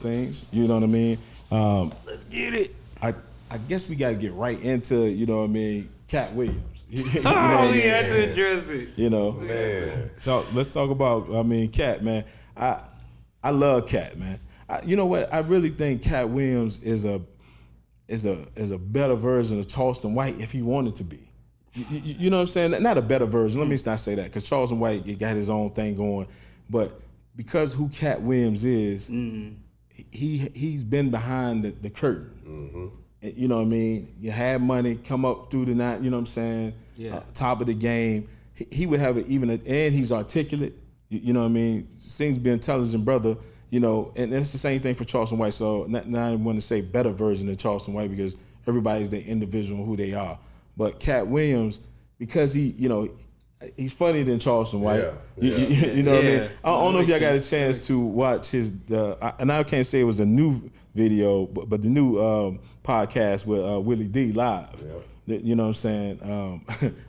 things. You know what I mean? Let's get it. I guess we got to get right into, you know what I mean, Katt Williams. We had to address it. You know, Man. Let's talk about, Katt, man. I love Katt, man. You know what? I really think Katt Williams is a better version of Charleston White if he wanted to be. You know what I'm saying? Not a better version. Let me not say that, because Charleston White, he got his own thing going. But because who Katt Williams is, he's been behind the curtain. Mm-hmm. You know what I mean? You had money, come up through the night, you know what I'm saying? Yeah. Top of the game. He would have and he's articulate. You know what I mean? Seems to be an intelligent brother, you know, and it's the same thing for Charleston White. So not I want to say better version of Charleston White, because everybody's their individual, who they are. But Katt Williams, because he's funnier than Charleston White. Yeah. You know what I mean? I don't know if y'all got a chance to watch and I can't say it was a new video, but the new podcast with Willie D live. Yeah. You know what I'm saying? I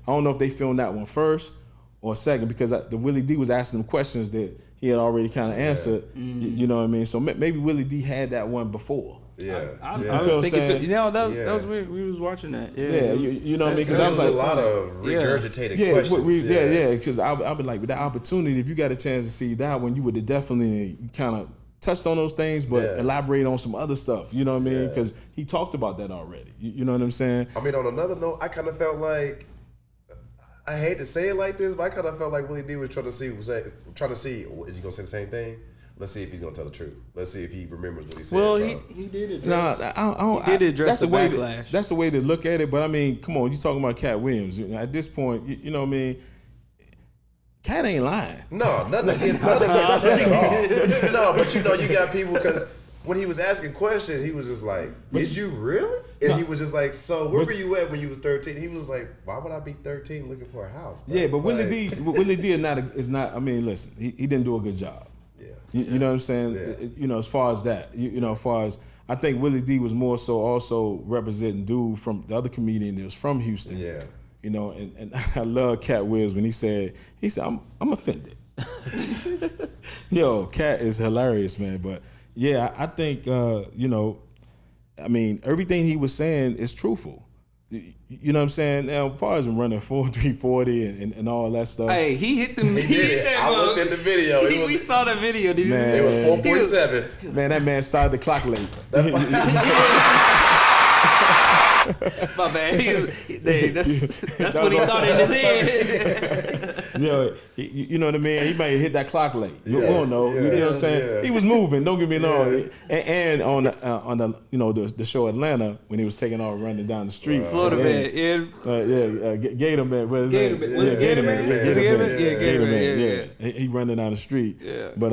don't know if they filmed that one first or second, because the Willie D was asking them questions that he had already kind of answered. You know what I mean? So maybe Willie D had that one before. Yeah, I was thinking too. That was weird. We was watching that. Yeah, you know what I mean? Because there I was a like, lot of regurgitated questions. Because I've been like, with that opportunity, if you got a chance to see that one, you would have definitely kind of touched on those things, but elaborate on some other stuff. You know what I mean? Because he talked about that already. You know what I'm saying? I mean, on another note, I kind of felt like, I hate to say it like this, but I kind of felt like Willie D was trying to see, is he going to say the same thing? Let's see if he's gonna tell the truth. Let's see if he remembers what he said. Well, he did address. He did address the backlash. That's the way to look at it. But I mean, come on, you talking about Katt Williams? At this point, you know what I mean. Katt ain't lying. No, nothing against Katt at all. No, but you got people, because when he was asking questions, he was just like, "Did you really?" And he was just like, "So where were you at when you was 13?" He was like, "Why would I be 13 looking for a house?" Bro? Yeah, but Willie D is not. I mean, listen, he didn't do a good job. You know what I'm saying? Yeah. You know, as far as that, as far as, I think Willie D was more so also representing dude from the other comedian that was from Houston. Yeah. You know, and I love Katt Williams when he said, I'm offended. Yo, Katt is hilarious, man. But yeah, I think, I mean, everything he was saying is truthful. You know what I'm saying? Now, as far as him running 4.340 and all that stuff. Hey, he hit them. He hit that. I looked at the video. We saw the video. Did you? Man, it was 4:47. Man, that man started the clock late. My bad. That's what he thought in his head. You know what I mean? He might have hit that clock late. Yeah, we don't know. Yeah, you know what I'm saying? Yeah. He was moving. Don't get me wrong. And on the show Atlanta, when he was taking off running down the street. Florida man. Gator man. What is Gator that? Man. Was it Gator Man? Is it Gator Man? Yeah, Gator Man. Yeah. He running down the street. Yeah. But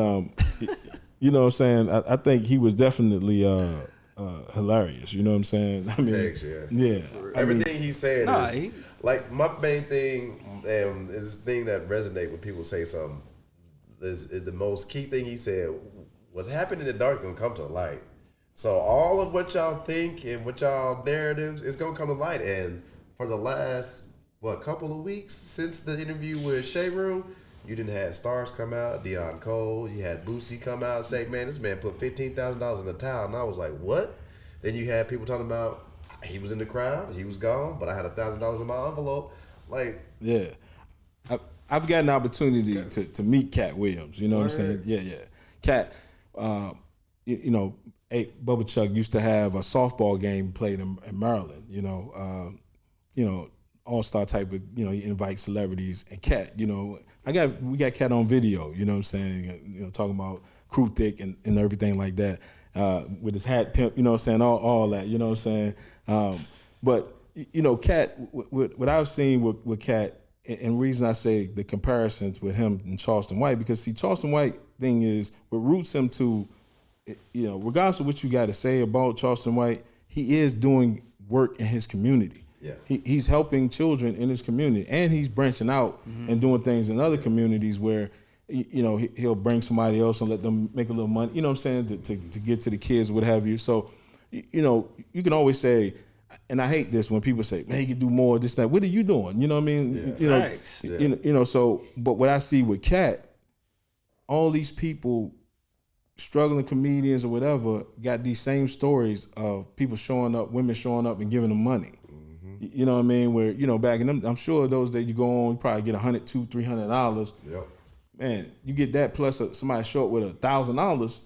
you know what I'm saying? I think he was definitely hilarious. You know what I'm saying? I mean, thanks, everything he's saying is like, my main thing, is this thing that resonates when people say something, is the most key thing he said. What's happening in the dark is gonna come to the light. So all of what y'all think and what y'all narratives is gonna come to light. And for the last couple of weeks since the interview with Shea Room, you didn't have stars come out, Deion Cole. You had Boosie come out and say, "Man, this man put $15,000 in the towel." And I was like, "What?" Then you had people talking about, he was in the crowd, he was gone, but I had $1,000 in my envelope. Like, yeah, I've got an opportunity to meet Katt Williams. You know what I'm saying? Yeah. Katt, Bubba Chuck used to have a softball game played in Maryland. All-star type of, he invites celebrities. And Katt, we got Katt on video, you know what I'm saying, talking about crew thick and everything like that, with his hat pimp, you know what I'm saying, all that, you know what I'm saying. But, Katt, what I've seen with Katt, and reason I say the comparisons with him and Charleston White, because see, Charleston White thing is, what roots him to, regardless of what you got to say about Charleston White, he is doing work in his community. Yeah. He's helping children in his community, and he's branching out and doing things in other communities where, he'll bring somebody else and let them make a little money, you know what I'm saying, to get to the kids, what have you. So, you can always say, and I hate this when people say, "Man, you can do more, this, that." What are you doing? You know what I mean? Yeah. So, but what I see with Katt, all these people, struggling comedians or whatever got these same stories of people showing up, women showing up and giving them money. You know what I mean? Where, you know, back in them, I'm sure those that you go on, you probably get $100, $200, $300. Yep. Man, you get that plus somebody show up with $1,000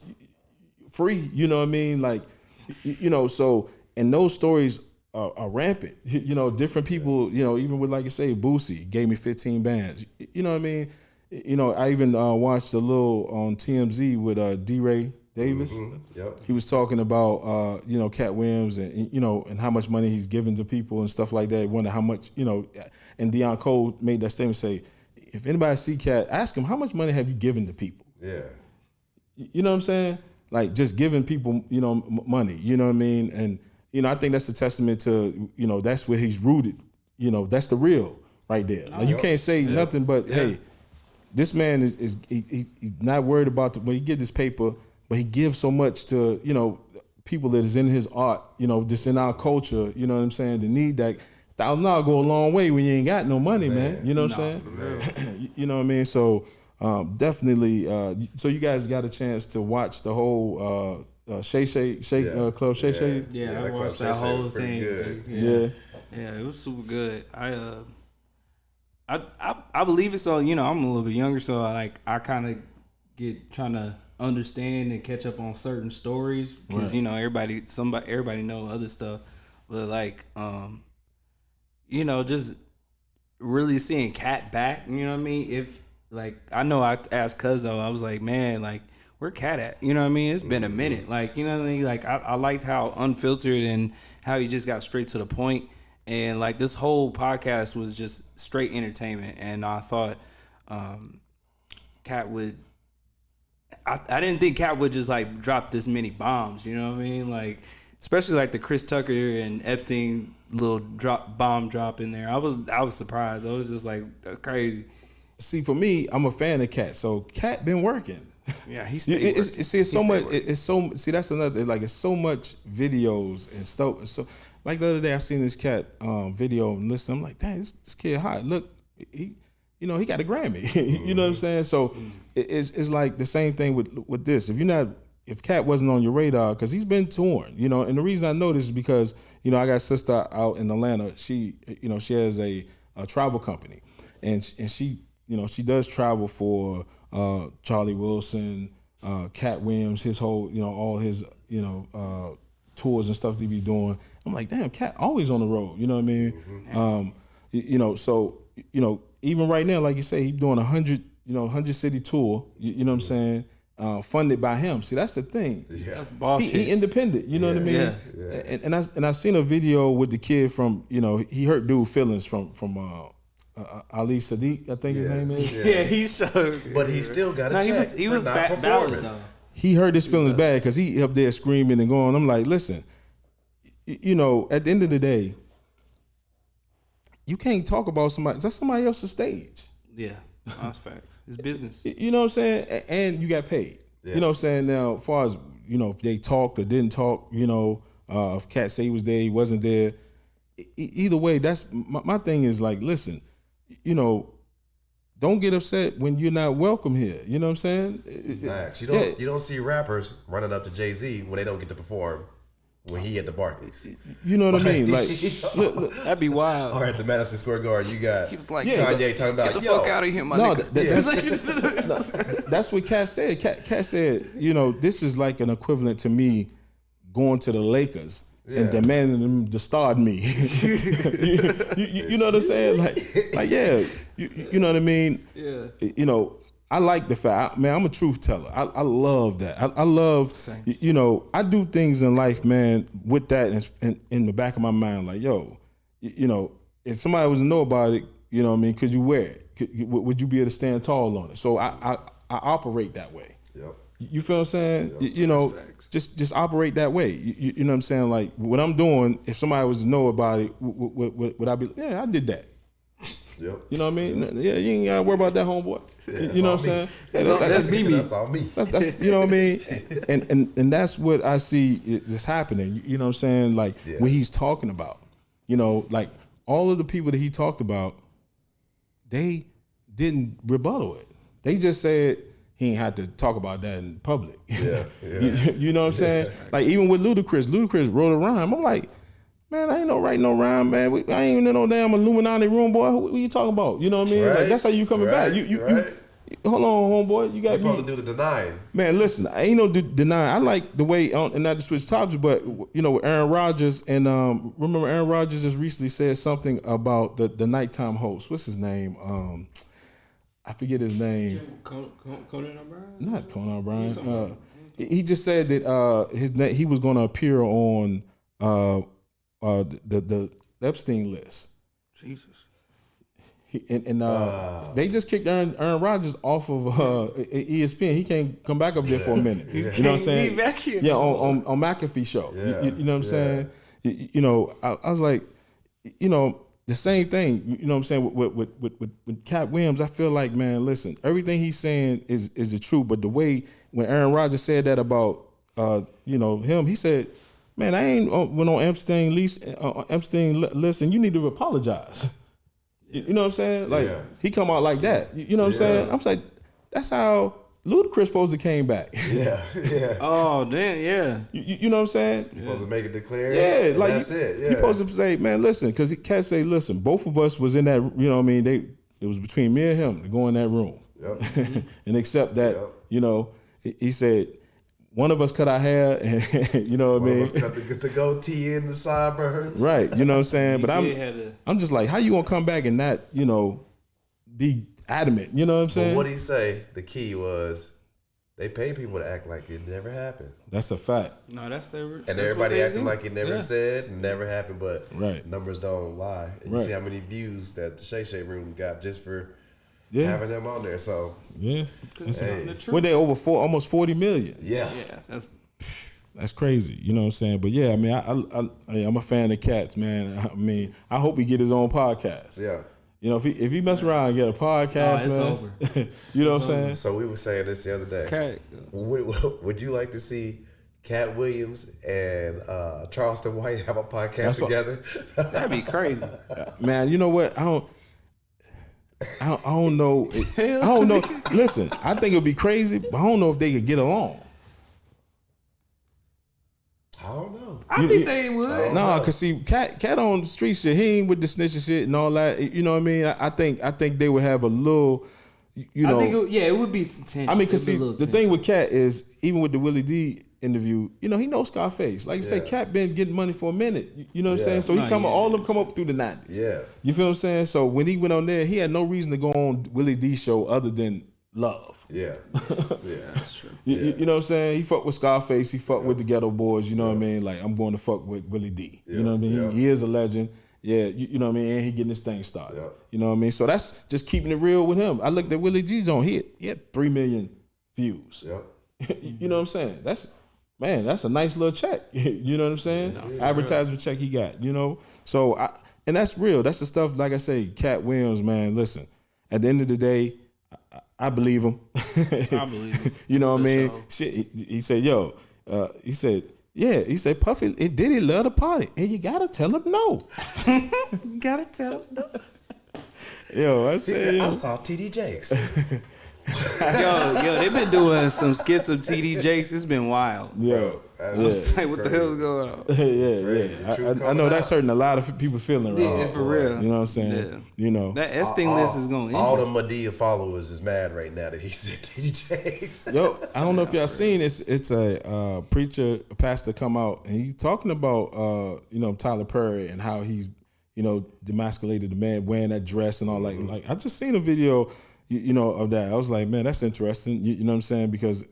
free. You know what I mean? Like, you know, so, and those stories are rampant. You know, different people, you know, even with, like you say, Boosie gave me 15 bands. You know what I mean? You know, I even watched a little on TMZ with D-Ray Davis. Yep. He was talking about, you know, Katt Williams and, you know, and how much money he's giving to people and stuff like that. Wonder how much, you know, and Deion Cole made that statement, say, if anybody see Katt, ask him, how much money have you given to people? Yeah. You know what I'm saying? Like, just giving people, you know, money, you know what I mean? And, you know, I think that's a testament to, you know, that's where he's rooted. You know, that's the real right there. Like, you can't say nothing but, hey, this man is he's not worried about when he get this paper, but he gives so much to, you know, people that is in his art, you know, just in our culture, you know what I'm saying? The need that $1,000 go a long way when you ain't got no money, man. You know what I'm saying? You know what I mean? So definitely, so you guys got a chance to watch the whole Shay Club Shay Shay? Yeah, I watched that whole thing. Yeah, it was super good. I believe it. So, you know, I'm a little bit younger, so I kind of get trying to understand and catch up on certain stories because you know everybody know other stuff, but like you know, just really seeing Katt back, you know what I mean? If like, I know I asked Cuzzo, I was like, man, like, where Katt at? You know what I mean? It's been a minute. Like, you know what I mean? Like, I liked how unfiltered and how he just got straight to the point. And like, this whole podcast was just straight entertainment. And I thought Katt would, I didn't think Katt would just like drop this many bombs, you know what I mean? Like, especially like the Chris Tucker and Epstein little bomb drop in there. I was surprised. I was just like crazy. See, for me, I'm a fan of Katt. So Katt been working. Yeah, he's it's so much. It's so that's another, like, it's so much videos and stuff. So like the other day, I seen this Katt video and listen. I'm like, dang, this kid hot. Look, he, you know, he got a Grammy. You know what I'm saying? So it's like the same thing with this. If Katt wasn't on your radar, because he's been touring, you know, and the reason I know this is because, you know, I got a sister out in Atlanta. She, you know, she has a travel company, and she, you know, she does travel for Charlie Wilson, Katt Williams, his whole, you know, all his, you know, tours and stuff they be doing. I'm like, damn, Katt always on the road. You know what I mean? You know, so, you know, even right now, like you say, he's doing 100 city tour. You know what I'm saying? Funded by him. See, that's the thing. Yeah. That's bullshit. He independent. You know what I mean? Yeah. And I seen a video with the kid from, you know, he hurt dude feelings from Ali Sadiq, I think his name is. Yeah, he showed. But he still got a check. He was valid though. He hurt his feelings bad because he up there screaming and going. I'm like, listen, you know, at the end of the day, you can't talk about somebody. That's somebody else's stage. Yeah, that's facts. It's business. You know what I'm saying? And you got paid. Yeah. You know what I'm saying? Now, as far as, you know, if they talked or didn't talk, you know, if Katt say he was there, he wasn't there. Either way, that's my thing is like, listen, you know, don't get upset when you're not welcome here. You know what I'm saying? Max, you don't see rappers running up to Jay-Z when they don't get to perform when he at the Barclays. You know what I mean? Like, look, that'd be wild. Or at the Madison Square Garden, you got he was like, Kanye talking about, get the fuck out of here, my nigga. That's what Katt said. Katt said, you know, this is like an equivalent to me going to the Lakers and demanding them to start me. you know what I'm saying? Like yeah, you know what I mean? Yeah. You know, I like the fact, man, I'm a truth teller. I love that. I love, you know, I do things in life, man, with that in the back of my mind. Like, yo, you know, if somebody was to know about it, you know what I mean, could you wear it? Would you be able to stand tall on it? So I operate that way. Yep. You feel what I'm saying? Yep. You know, just operate that way. You know what I'm saying? Like, what I'm doing, if somebody was to know about it, would I be, yeah, I did that. Yep. You know what I mean? Yeah, you ain't gotta worry about that, homeboy. Yeah, you know what I'm saying? That's me. That's all me. That's, you know what I mean? And that's what I see is happening. You know what I'm saying? Like, what he's talking about. You know, like, all of the people that he talked about, they didn't rebuttal it. They just said he ain't had to talk about that in public. Yeah. You know what I'm saying? Like even with Ludacris wrote a rhyme. I'm like, man, I ain't write no rhyme, man. I ain't in no damn Illuminati room, boy. What you talking about? You know what I mean? Right. Like that's how you coming back. You hold on, homeboy. You got me. Supposed to do the denying. Man, listen, I ain't no denying. I like the way, and not to switch topics, but with Aaron Rodgers and remember Aaron Rodgers just recently said something about the nighttime host. What's his name? I forget his name. Conan O'Brien? Not Conan O'Brien. He just said that he was going to appear on the Epstein list. Jesus. They just kicked Aaron Rodgers off of ESPN. He can't come back up there for a minute. You know what I'm saying? Be back here. Yeah, on McAfee show. Yeah. You know what I'm saying? I was like, the same thing. You know what I'm saying with Katt Williams. I feel like, man, listen, everything he's saying is the truth. But the way when Aaron Rodgers said that about him, he said, man, I ain't went on Epstein list, and you need to apologize. You know what I'm saying? Like he come out like that. You know what I'm saying? I'm like, that's how Ludacris supposed to came back. Yeah. Oh, damn, yeah. You know what I'm saying? You're supposed to make it declare. Yeah, like that's it. Yeah. He supposed to say, man, listen, because Katt say, listen, both of us was in that. You know what I mean? It was between me and him to go in that room, and accept that. He said. One of us cut our hair, and you know what I mean. One of us cut the goatee and the sideburns. Right, you know what I'm saying. But I'm just like, how you gonna come back and not, be adamant? You know what I'm saying. But what he say? The key was they pay people to act like it never happened. That's a fact. No, that's their. And everybody acting like it never said, never happened. But numbers don't lie. And you see how many views that the Shay Shay room got just for. Having them on there, so what they over almost 40 million. Yeah, that's crazy. You know what I'm saying? But yeah, I mean, I'm a fan of Katt, man. I mean, I hope he get his own podcast. Yeah, if he mess around and get a podcast, it's man, over. You know what I'm saying? So we were saying this the other day. Okay. Would you like to see Katt Williams and Charleston White have a podcast together? That'd be crazy, man. You know what? I don't know. I don't know. Listen, I think it'd be crazy, but I don't know if they could get along. I don't know. I think they would. Nah, cause see, Katt on the street shit. He ain't with the snitching shit and all that. You know what I mean? I think they would have a little. I think it would be some tension. I mean, cause see, the thing with Katt is even with the Willie D interview, he knows Scarface. Like you say, Katt been getting money for a minute. You know what I'm saying? So all of them come up through the 90s. Yeah. You feel what I'm saying? So when he went on there, he had no reason to go on Willie D show other than love. Yeah. That's true. You know what I'm saying? He fucked with Scarface. He fucked with the Ghetto Boys. You know what I mean? Like, I'm going to fuck with Willie D. You know what I mean? He is a legend. Yeah, you know what I mean? And he getting this thing started. You know what I mean? So that's just keeping it real with him. I looked at Willie G's on. He had 3 million views. You know what I'm saying? That's a nice little check. You know what I'm saying? Advertisement check he got, So, and that's real. That's the stuff, like I say, Katt Williams, man, listen. At the end of the day, I believe him. I believe him. You know what I mean? Shit, he said, he said, Puffy, did he love the party? And you got to tell him no. You got to tell him no. I said, I saw TD Jakes. Yo, they've been doing some skits of TD Jakes. It's been wild. Like, what the hell's going on? I know that's hurting a lot of people feeling right. Yeah, for real. You know what I'm saying? That Epstein list is going to all the Madea followers is mad right now that he said TD Jakes. I don't know if y'all seen it's a preacher, a pastor come out and he's talking about Tyler Perry and how he's demasculated the man wearing that dress and all like I just seen a video of that. I was like, man, that's interesting. You know what I'm saying? Because,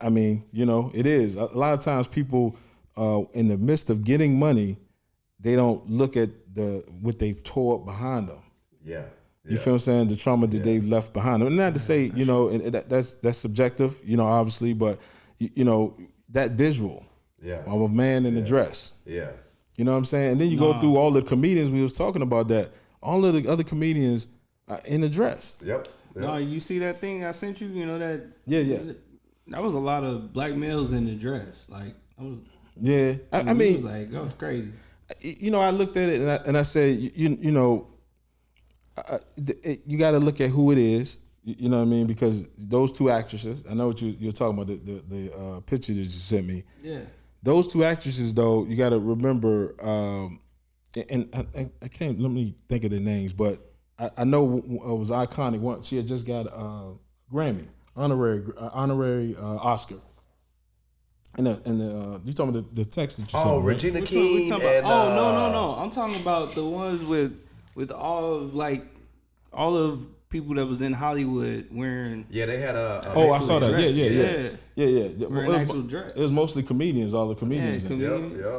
I mean, it is. A lot of times people, in the midst of getting money, they don't look at what they've tore up behind them. Yeah. You feel what I'm saying? The trauma that they've left behind them. And not to say, that's subjective, obviously, but, that visual of a man in a dress. Yeah. You know what I'm saying? And then you go through all the comedians we was talking about that. All of the other comedians are in a dress. Yep. No, you see that thing I sent you? That. Yeah. That was a lot of black males in the dress. Like, I was. Yeah, I mean, was like, that was crazy. I looked at it and I said, you got to look at who it is. You know what I mean? Because those two actresses, I know what you're talking about, the picture that you sent me. Yeah. Those two actresses, though, you got to remember, and I can't, let me think of their names, but I know it was iconic. One, she had just got a Grammy, honorary Oscar. And you talking about the text that you saw, right? Regina King and no. I'm talking about the ones with all of people that was in Hollywood wearing. Yeah, they had a I saw that. Yeah. Wearing actual dress. It was mostly comedians. All the comedians. Yeah,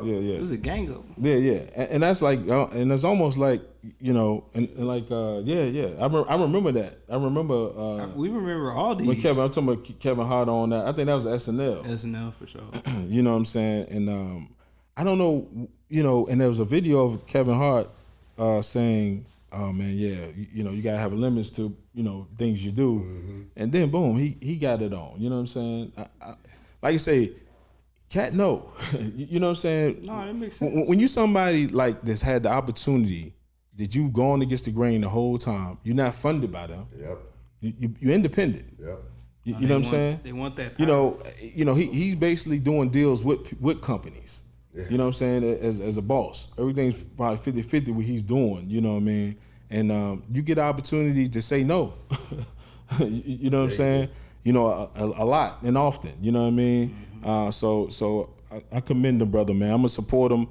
Yeah. It was a gang of them. Yeah. And that's like, and it's almost like, you know, and like, I remember that. I remember. We remember all these. When I'm talking about Kevin Hart on that. I think that was SNL. SNL for sure. You know what I'm saying? And I don't know, you know, and there was a video of Kevin Hart saying, "Oh man, yeah, you know, you gotta have limits to, you know, things you do," and then boom, he got it on. You know what I'm saying? Like you say, Katt, no, you know what I'm saying? No, that makes sense. When you somebody like this had the opportunity that you going against the grain the whole time, you're not funded by them. Yep. You're independent. Yep. You know what I'm saying? They want that power. You know, he's basically doing deals with companies. Yeah. You know what I'm saying? As a boss, everything's probably 50-50 what he's doing. You know what I mean? And you get the opportunity to say no. You know what I'm saying? You know, a lot and often. You know what I mean? So I commend the brother, man. I'm gonna support him.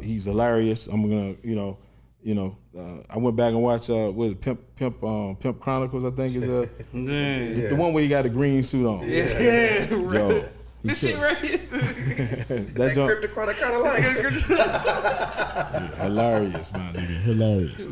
He's hilarious. I'm gonna, I went back and watched Pimp Chronicles. I think is the one where he got a green suit on. Yeah. Yo, this shit right here. that Crypto kind of like hilarious, man. Hilarious.